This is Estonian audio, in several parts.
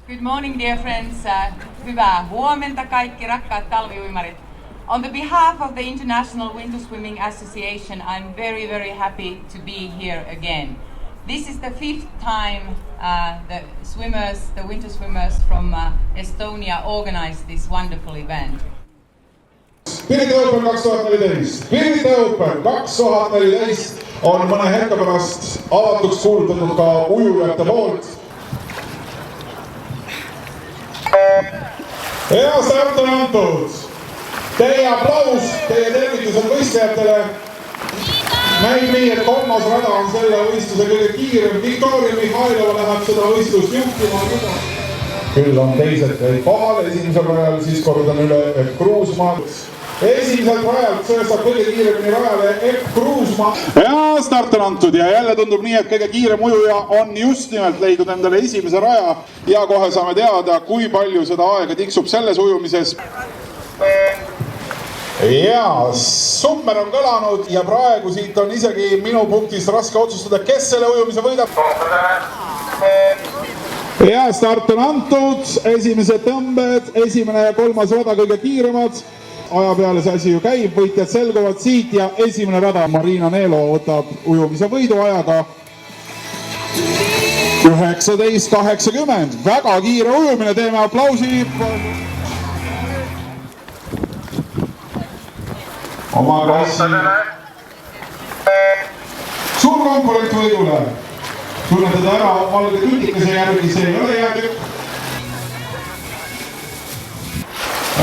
Good morning, dear friends. Hyvää huomenta kaikki rakkaat talviuimarit. On the behalf of the International Winter Swimming Association, I'm very, very happy to be here again. This is the 5th time the winter swimmers from Estonia organized this wonderful event. Pirita Open 2014. Pirita Open 2014 on mõne hetke pärast avatuks kuulutatud ka ujujate poolt. Hea start on antud. Teie aplaus, teie tervitused võistlejatele. Näib nii, et kolmas rada on selle võistluse kõige kiirem. Viktoria Mihhailova läheb seda võistlust juhtima. Küll on teised kohal. Esimesel rajal siis kordan üle F. Kruusmaa. Esimesel rajalt sööstab kõige kiiremini rajale F. Kruusmaa. Ja start on antud ja jälle tundub nii, et kõige kiirem ujuja on just nimelt leidnud endale esimese raja. Ja kohe saame teada, kui palju seda aega tiksub selles ujumises. Ja summer on kõlanud ja praegu siit on isegi minu punktist raske otsustada, kes selle ujumise võidab. Ja start on antud, esimesed tõmbed, esimene ja kolmas rada kõige kiiremad. Aja peale see asi ju käib, võitjad selguvad siit ja esimene rada. Marina Neelo võtab ujumise võidu ajaga 19.80. Väga kiire ujumine, teeme aplausi. Oma rassi. Suur konkurent võidule. Tunnetada ära valge tütikese järgi, see ei ole jäädük.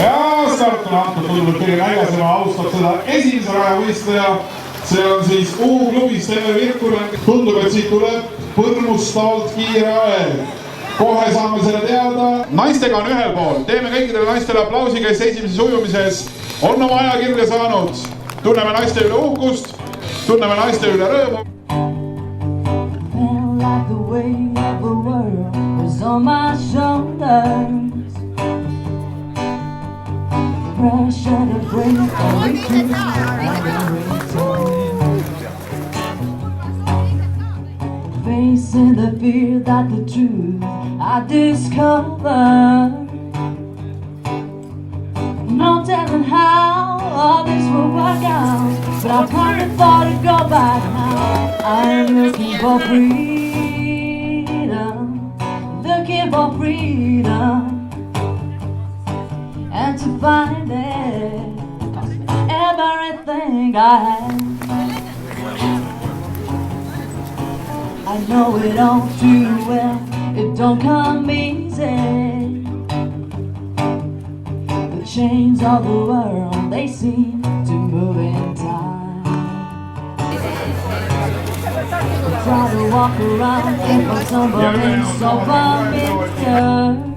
Ja start on antud, tundub kõige näigasema, austab seda esimese raja võistleja. See on siis U-klubis Teve Virkunen. Tundub, et siit tuleb põrmustavalt kiire aeg. Kohe saame selle teada. Naistega on ühel pool. Teeme kõikidele naistele aplausi, kes esimeses ujumises on oma ajakirja saanud. Tunneme naiste üle uhkust, tunneme naiste üle rõõmu. Felt like the weight of the world was on my shoulders. Pressure to break every truth facing the fear that the truth I discovered. No telling how all this will work out, but I can't afford to go back now. I'm looking for freedom, looking for freedom. And to find it cost me everything I had. I know it all too well, it don't come easy. The chains of the world, they seem to move in time. I try to walk around looking for somebody so familiar.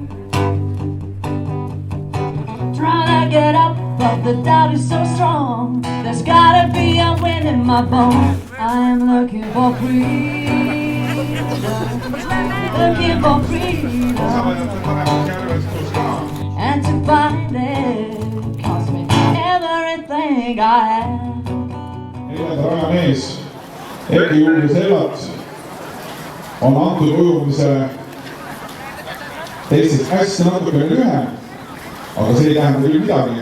Get up, but the doubt is so strong. There's gotta be a wind in my bones. I am looking for freedom, looking for freedom. And to find it cost me everything I had. Raja mees, Egi Julius Ellat on antud ujumise teistest hästi natukene lühem. Aga see ei tähenda küll midagi.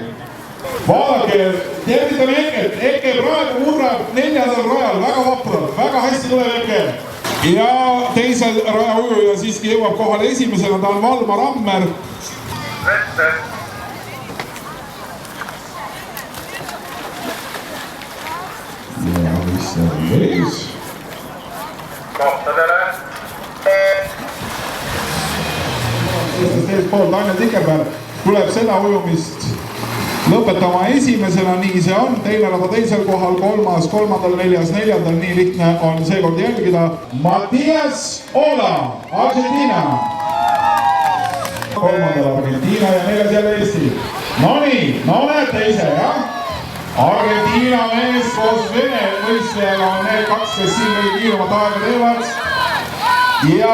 Vaadake, tervitame Eket. Eke praegu murrab 4. rajal, väga vapralt, väga hästi tuleb Eke. Ja teisel raja ujuja siiski jõuab kohale esimesena, ta on Valmar Ammer. Ja mis on vees? Kohtadele. Teist poolt Daniel Tikerberg tuleb seda ujumist lõpetama esimesena, nii see on. Teine rada teisel kohal, kolmas, kolmandal, neljas, neljandal, nii lihtne on seekord jälgida. Matias Ola, Argentina. Kolmandal Argentina ja neljas jälle Eesti. Nonii, no näete ise, jah? Argentina mees koos Vene võistlejaga on need kaks, kes siin kõige kiiremat aega teevad. Ja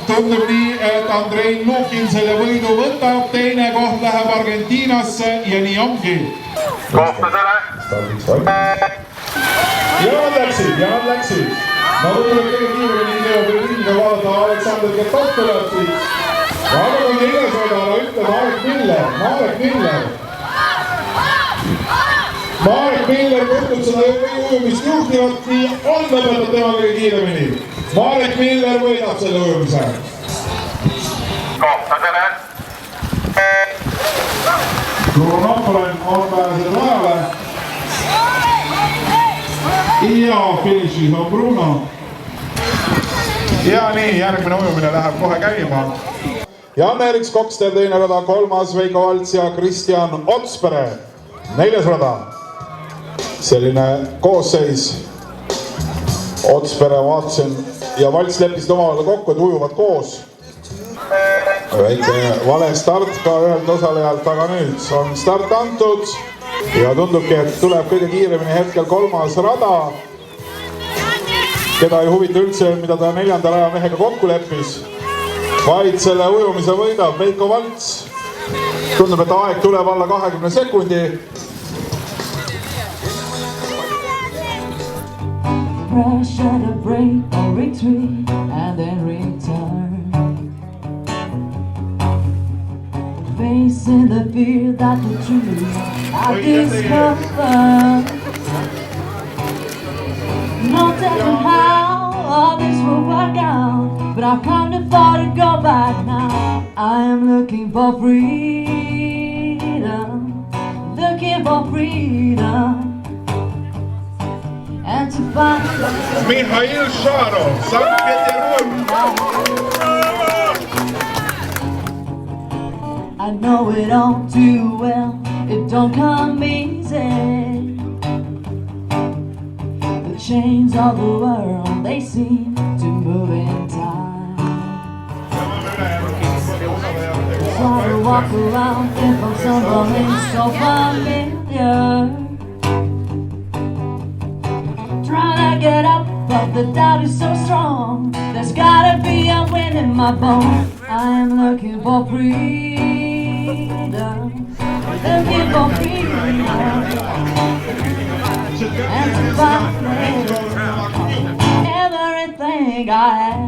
tundub nii, et Andrei Lukin selle võidu võtab, teine koht läheb Argentiinasse ja nii ongi. Kohtadele! Ja nad läksid. Ma tundub, et kõige kiiremini Leo Berliiniga vaadata Aleksander Ketov tuleb siit. Vaadaga Neljasradale ütleb Marek Miller. Marek Miller võtnud seda ujumist juhtivat, nii on lõpetab tema kõige kiiremini. Marek Miller võidab selle ujumise. Kohtadele. Kronopolen on pääsed rajale. Ja finišis on Bruno. Ja nii, järgmine ujumine läheb kohe käima. Jan-Erik Skokster, teine rada, kolmas Veiko Valts ja Kristjan Otspere. Neljas rada. Selline koosseis. Otspere vaatasin ja Valts leppisid omavahel kokku, et ujuvad koos. Väike vale start ka ühelt osalejalt, aga nüüd on start antud ja tundubki, et tuleb kõige kiiremini hetkel kolmas rada. Keda ei huvita üldse, mida ta neljanda raja mehega kokku leppis, vaid selle ujumise võidab Veiko Valts. Tundub, et aeg tuleb alla 20 sekundi. Pressure to break or retreat and then return. Facing the fear that the truth I discovered. Not telling how all this will work out, but I've come too far to go back now. I am looking for freedom, looking for freedom. And to find Mihhail Šarov, Sankt-Peterburg. I know it all too well, it don't come easy. The chains of the world, they seem to move in time. Try to walk around if I'm somebody so familiar. Trying to get up, but the doubt is so strong. There's gotta be a wind in my bones. I am looking for freedom, looking for freedom, and to find everything I have.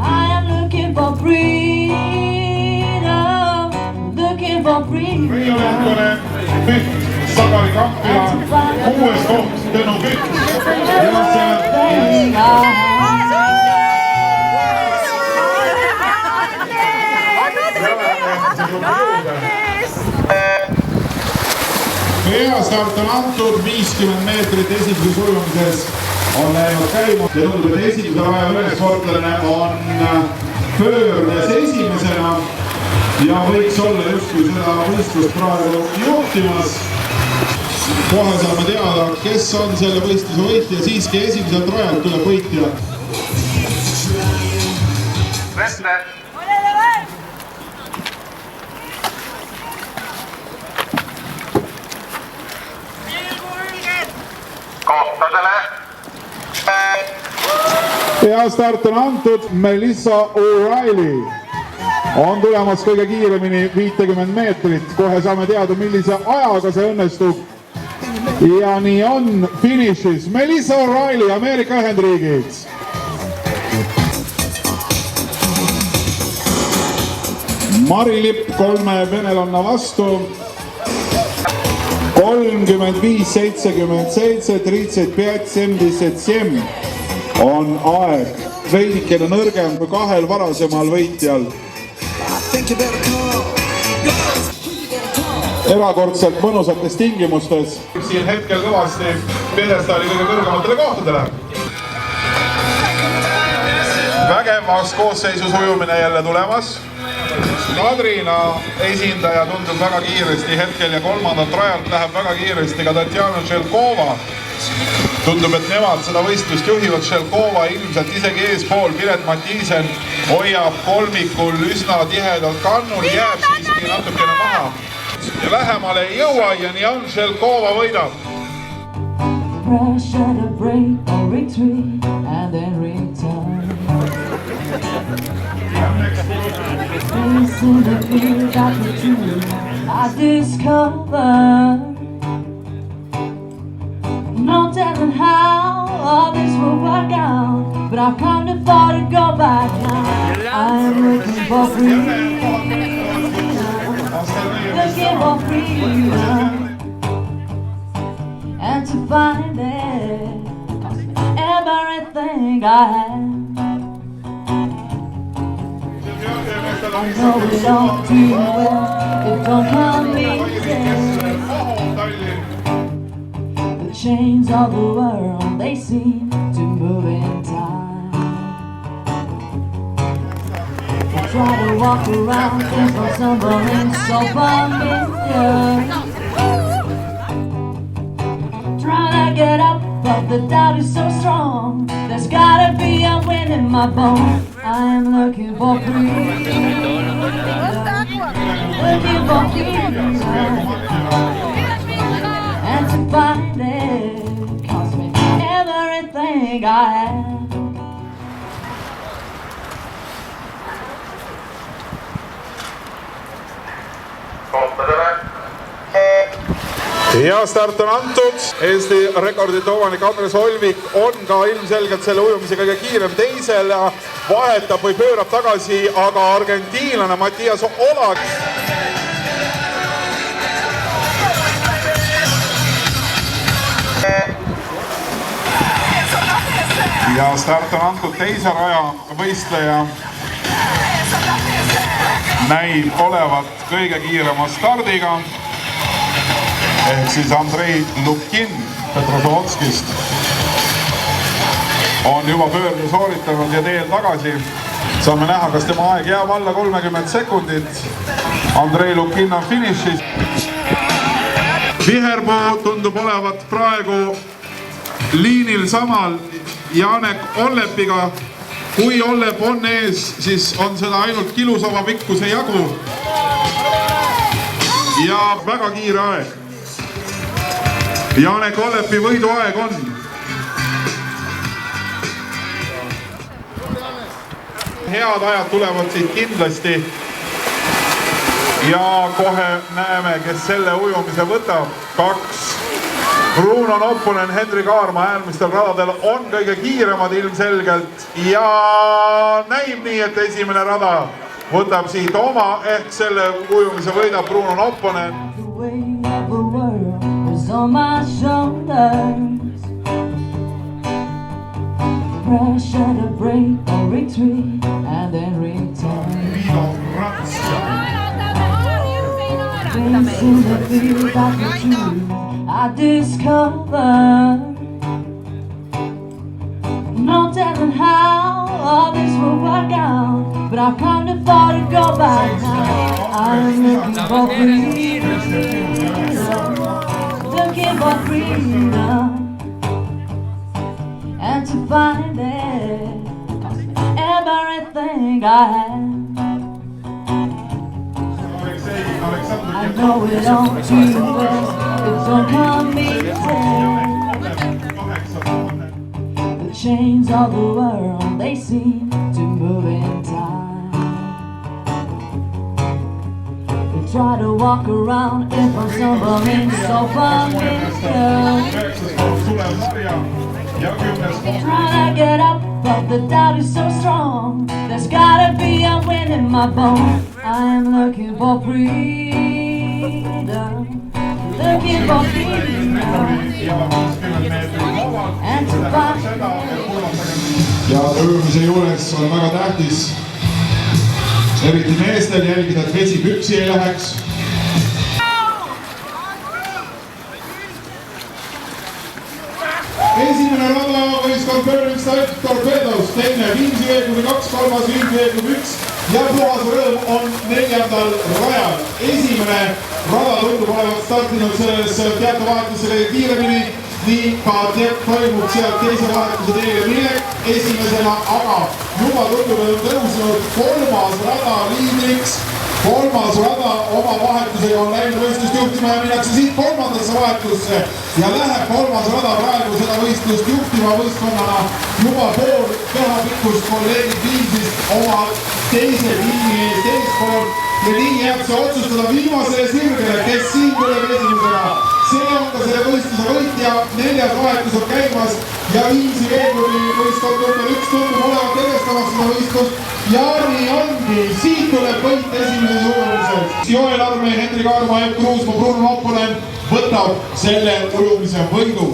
I am looking for freedom, looking for freedom. Sagari Kampila, 6. koht, Tõnu Kütt. Veastart on antud 50 meetrit esimeses ujumises on läinud käima ja tundub, et esimese raja üles sportlane on pöördes esimesena ja võiks olla justkui seda võistlust praegu juhtimas. Kohe saame teada, kes on selle võistluse võitja, siiski esimeselt rajalt tuleb võitja. Vette. Kohtadele. Ja start on antud, Melissa O'Reilly on tulemas kõige kiiremini 50 meetrit. Kohe saame teada, millise ajaga see õnnestub. Ja nii on finišis Melissa O'Reilly, Ameerika Ühendriigid. Mari Lipp 3 venelanna vastu. 35-77, 35-77 on aeg. Veidikene nõrgem kui kahel varasemal võitjal. Erakordselt mõnusates tingimustes. Siin hetkel kõvasti pjedestaali kõige kõrgematele kohtadele. Vägevas koosseisus ujumine jälle tulemas. Kadrina esindaja tundub väga kiiresti hetkel ja kolmandat rajalt läheb väga kiiresti ka Tatjana Šelkova. Tundub, et nemad seda võistlust juhivad. Šelkova ilmselt isegi eespool. Piret Mattiisen hoiab kolmikul üsna tihedalt kannul, jääb siiski natukene maha. Ja lähemale ei jõua ja nii on, Šelkova võidab. Pressure to break or retreat and then return. Facing the fear that the truth I discovered. No telling how all this will work out, but I've come too far to go back now. I'm looking for freedom, looking for freedom, and to find it cost me everything I have. I know it all too well, it don't come easy. The chains of the world, they seem to move in time. I try to walk around, think of something so familiar. Trying to get up, but the doubt is so strong. There's gotta be a wind in my bones. I'm looking for freedom, looking for freedom, and to find it cost me everything I have. Kohtadele. Ja start on antud. Eesti rekordite omanik Andres Olvik on ka ilmselgelt selle ujumise kõige kiirem teisel ja vahetab või pöörab tagasi, aga argentiinlane Mattias Olag. Ja start on antud teise raja võistleja. Näib olevat kõige kiirema stardiga. Ehk siis Andrei Lukin Petrozavodskist on juba pöörde sooritanud ja teel tagasi. Saame näha, kas tema aeg jääb alla 30 sekundit. Andrei Lukin on finišis. Viherpuu tundub olevat praegu liinil samal Janek Ollepiga. Kui Ollep on ees, siis on seda ainult kilusava pikkuse jagu. Ja väga kiire aeg. Janek Ollepi võiduaeg on. Head ajad tulevad siit kindlasti. Ja kohe näeme, kes selle ujumise võtab. 2. Bruno Nopponen, Henri Kaarma äärmistel radadel on kõige kiiremad ilmselgelt. Ja näib nii, et esimene rada võtab siit oma ehk selle ujumise võidab Bruno Nopponen. On my shoulders, pressure to break or retreat and then return. Facing the fear that the truth I discovered. No telling how all this will work out, but I've come too far to go back now. I'm looking for freedom, looking for freedom, and to find it cost me everything I have. I know it all too well, it don't come easy. The chains of the world, they seem to move in time. We try to walk around if I'm stumbling so familiar. Trying to get up, but the doubt is so strong. There's gotta be a wind in my bones. I'm looking for freedom, looking for freedom, and to find ja ujumise juures on väga tähtis eriti meestel jälgida, et vesi püksi ei läheks. Esimene rada võistkond Burning Style Torpedoes, teine Viimsi veeklubi 2, kolmas Viimsi veeklubi 1 ja Puhas Rõõm on 4. rajal. Esimene rada tundub olevat startinud selles teatavahetuse kõige kiiremini, nii ka toimub sealt teise vahetuse teele minek esimesena, aga juba tundub, et on tõusnud 3. rada liidriks. 3. rada oma vahetusega on läinud võistlust juhtima ja minnakse siit 3. vahetusse ja läheb 3. rada praegu seda võistlust juhtima võistkonnana juba pool kehapikkust kolleegid Viimsist oma teise liini ees teispool ja nii jääb see otsustada viimasele sirgele, kes siin tuleb esimesena. See on ka selle võistluse võitja, 4. vahetus on käimas ja Viimsi Veebruari võistkond number 1 tundub olevat edestamas seda võistlust. Jaani ongi, siit tuleb võit esimeses ujumises. Joel Arme, Hendrik Aarma, Epp Kruusmaa, Bruno Nopponen võtab selle ujumise võidu.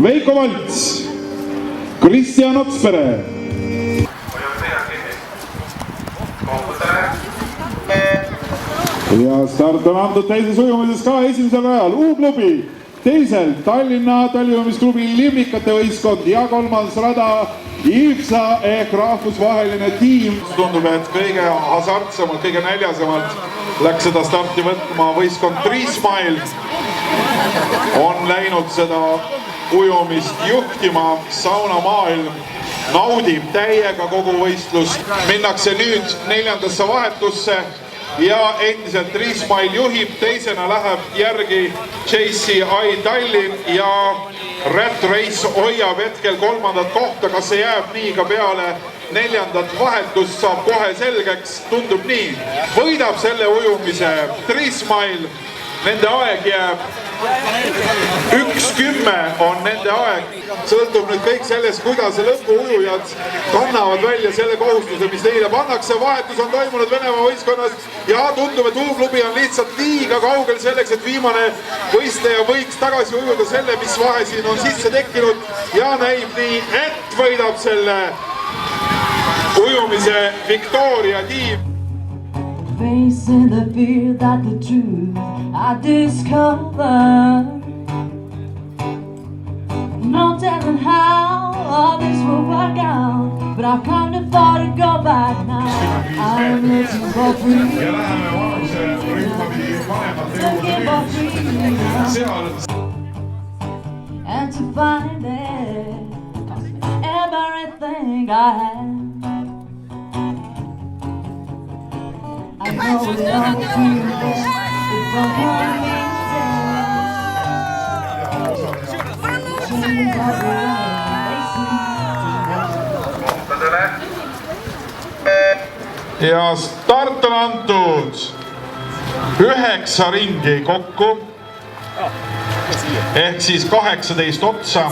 Veiko Valts, Kristjan Otspere. Ja start on antud teises ujumises ka esimesel rajal U-klubi, teisel Tallinna talliujumisklubi Limnikate võistkond ja kolmas rada IFSA ehk rahvusvaheline tiim. Tundub, et kõige hasartsemalt, kõige näljasemalt läks seda starti võtma võistkond 3 Smile. On läinud seda ujumist juhtima, saunamaailm naudib täiega kogu võistlust. Minnakse nüüd 4. vahetusse ja endiselt 3 Smile juhib, teisena läheb järgi JCI Tallinn ja Rat Race hoiab hetkel 3. kohta. Kas see jääb nii ka peale 4. vahetust, saab kohe selgeks, tundub nii. Võidab selle ujumise 3 Smile, nende aeg jääb 1:10 on nende aeg. Sõltub nüüd kõik sellest, kuidas lõpuujujad kannavad välja selle kohustuse, mis neile pannakse. Vahetus on toimunud Venemaa võistkonnas ja tundub, et U-klubi on lihtsalt liiga kaugel selleks, et viimane võistleja võiks tagasi ujuda selle, mis vahe siin on sisse tekkinud. Ja näib nii, et võidab selle ujumise Victoria tiim. Facing the fear that the truth I discover. No telling how all this will work out, but I've come too far to go back now. I'm looking for freedom. Looking for freedom. And to find it cost me everything I had. I know it all too well. It don't come easy. Change of ja start on antud 9 ringi kokku ehk siis 18 otsa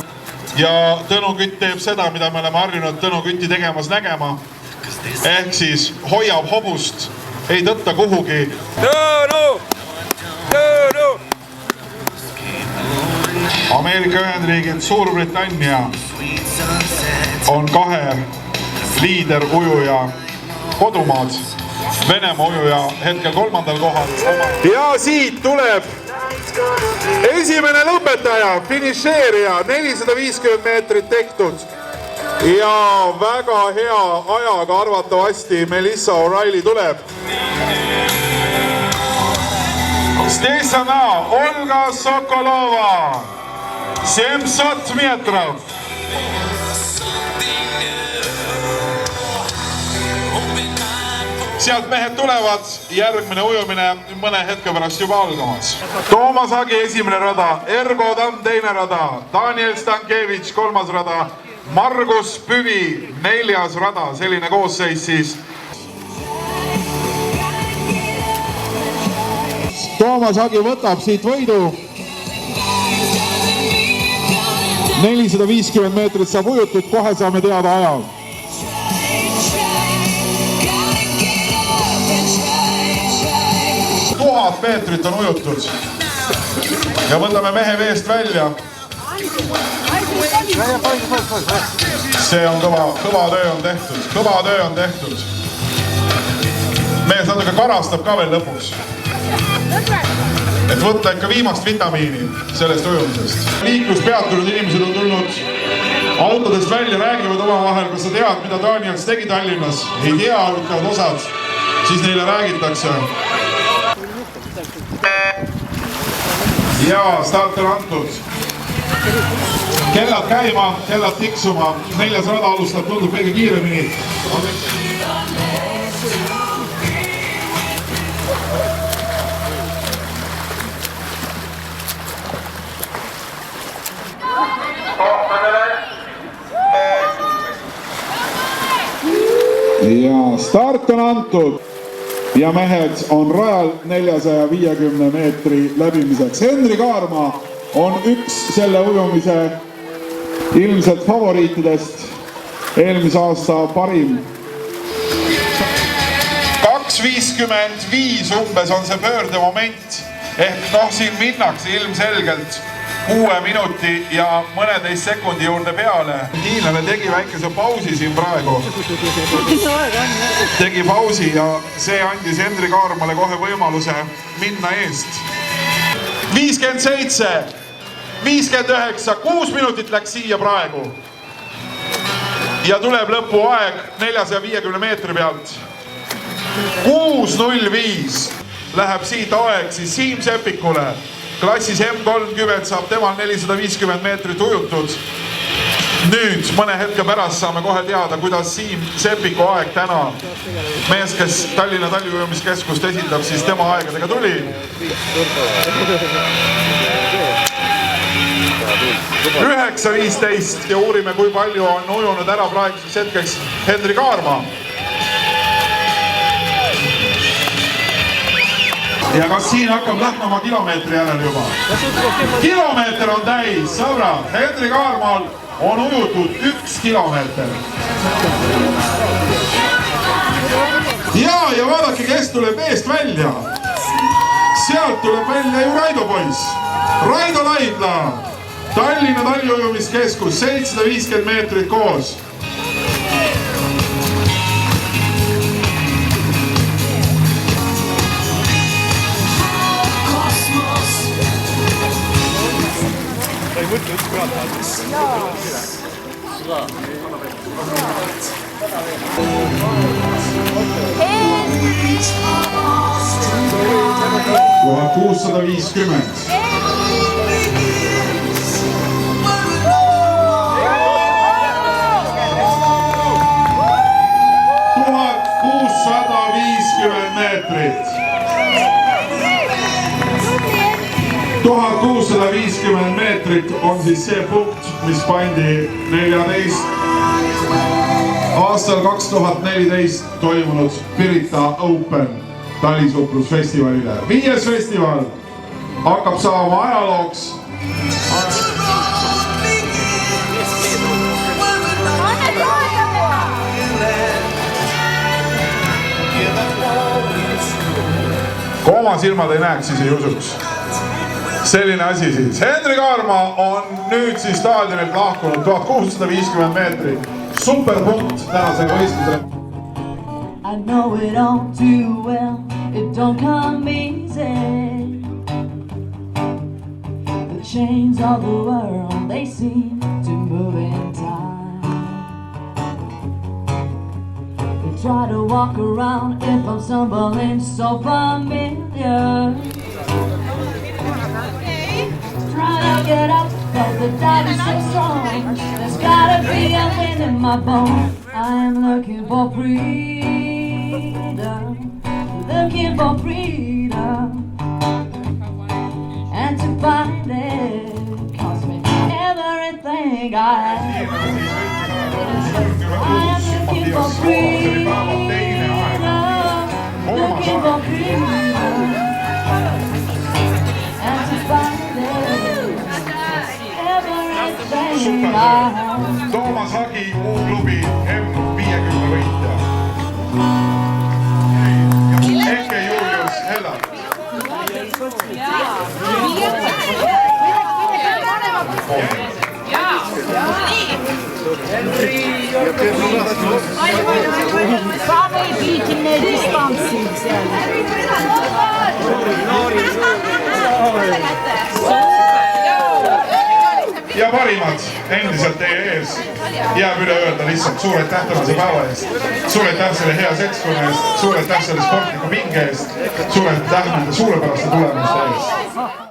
ja Tõnu Kütt teeb seda, mida me oleme harjunud Tõnu Kütti tegemas nägema ehk siis hoiab hobust, ei tõtta kuhugi. Ameerika Ühendriigid, Suurbritannia on 2 liiderujuja kodumaad. Venemaa ujuja hetkel 3. kohal. Ja siit tuleb esimene lõpetaja, finišeerija, 450 meetrit tehtud. Ja väga hea ajaga arvatavasti Melissa O'Reilly tuleb. Stesana Olga Sokolova, 700 meetrov. Sealt mehed tulevad, järgmine ujumine mõne hetke pärast juba algamas. Toomas Agi esimene rada, Ergo Tamm teine rada, Daniel Stankevitš 3. rada, Margus Püvi 4. rada, selline koosseis siis. Toomas Agi võtab siit võidu. 450 meetrit saab ujutud, kohe saame teada aja. 1000 meetrit on ujutud. Ja võtame mehe veest välja. See on kõva töö on tehtud. Kõva töö on tehtud. Mees natuke karastab ka veel lõpuks. Et võtta ikka viimast vitamiini sellest ujumisest. Liiklus peatunud inimesed on tulnud autodest välja, räägivad omavahel, kas sa tead, mida Daniels tegi Tallinnas. Ei tea, ütlevad osad, siis neile räägitakse. Ja start on antud. Kellad käima, kellad tiksuma. 4. rada alustab, tundub kõige kiiremini. Ja start on antud. Ja mehed on rajal 450 meetri läbimiseks. Hendrik Aarma on üks selle ujumise ilmselt favoriitidest, eelmise aasta parim. 2.55 umbes on see pöördemoment ehk siin minnakse ilmselgelt 6 minuti ja mõneteist sekundi juurde peale. Hiinlane tegi väikese pausi siin praegu. Tegi pausi ja see andis Hendrik Aarmale kohe võimaluse minna eest. 57, 59, 6 minutit läks siia praegu. Ja tuleb lõpuaeg 450 meetri pealt. 6.05 läheb siit aeg siis Siim Seppikule. Klassis M30 saab temal 450 meetrit ujutud. Nüüd mõne hetke pärast saame kohe teada, kuidas Siim Seppiku aeg täna, mees, kes Tallinna talviujumiskeskust esindab, siis tema aegadega tuli. 9.15 ja uurime, kui palju on ujunud ära praeguseks hetkeks Hendrik Aarma. Ja kas siin hakkab lähnama kilomeetri järel juba? Kilomeeter on täis, sõbrad. Hendrik Aarmal on ujutud 1 kilomeeter. Ja vaadake, kes tuleb eest välja. Sealt tuleb välja ju Raido poiss. Raido Laidla. Tallinna talviujumiskeskus, 750 meetrit koos. Tuhat 650. Meetrit. 1650 meetrit on siis see punkt, mis pandi 14 aastal 2014 toimunud Pirita Open talisuhtlusfestivalile. 5. festival hakkab saama ajalooks. Kui oma silmad ei näeks, siis ei usuks. Selline asi siis. Hendrik Aarma on nüüd siis staadionilt lahkunud 1650 meetrit. Superpunkt tänasega võistlusele. I know it all too well, it don't come easy. The chains of the world, they seem to move in time. They try to walk around if I'm stumbling so familiar. Try to get up, but the doubt is so strong. There's gotta be a wind in my bones. I am looking for freedom, looking for freedom. And to find it cost me everything I have. I am looking for freedom, looking for freedom. And to find it everything I have. Toomas Hagi, U-klubi M50 võitja. Eke Julius Hellar. Sametiikinen distanssi siellä. Ja parimad endiselt teie ees. Jääb üle öelda lihtsalt suur aitäh tänase päeva eest. Suur aitäh selle hea sekskonna eest. Suur aitäh selle sportliku pinge eest. Suur aitäh nende suurepäraste tulemuste eest.